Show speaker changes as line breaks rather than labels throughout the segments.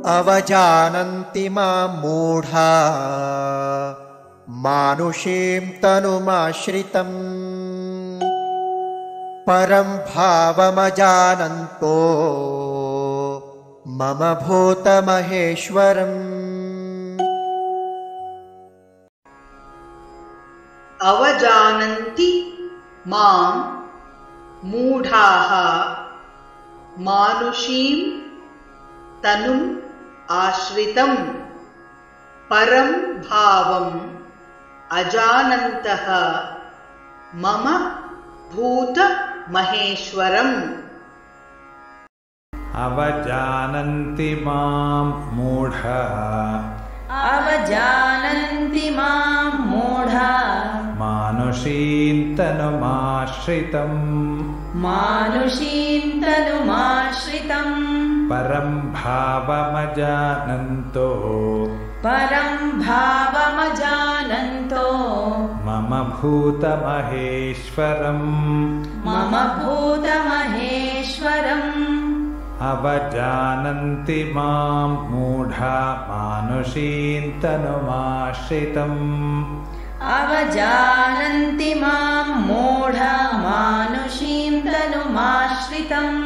अवजानन्ति मां मूढा मानुषीं तनुमाश्रितम् परं भावमजानन्तो मम भूतमहेश्वरम्।
अवजानन्ति मां मूढाः मानुषीं तनुम् आश्रितम् परं भावम् अजानन्तः मम भूतमहेश्वरम्।
अवजानन्ति मां मूढाः
अवजानन्ति मां मूढा
मानुषीं तनुमाश्रितम्
मानुषीं तनुमाश्रितम्
परं भावमजानन्तो मम भूतमहेश्वरम्
मम भूतमहेश्वरम्।
अवजानन्ति मां मूढा मानुषीं तनुमाश्रितम्
अवजानन्ति मां मूढा मानुषीं तनुमाश्रितम्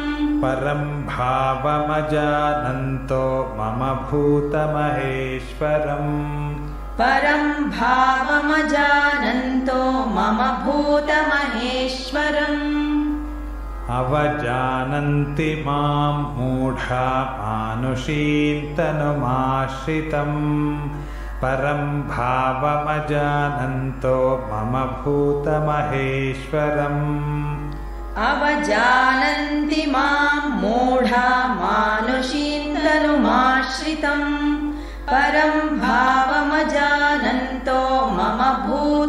परं भावमजानन्तो मम भूतमहेश्वरम्
परं भावमजानन्तो मम भूतमहेश्वरम्।
अवजानन्ति मां मूढा मानुषीं तनुमाश्रितम् परं भावमजानन्तो मम भूतमहेश्वरम्।
अवजानन्ति मां मूढा मानुषीं तनुमाश्रितम् परं भावमजानन्तो मम भूतमहेश्वरम्।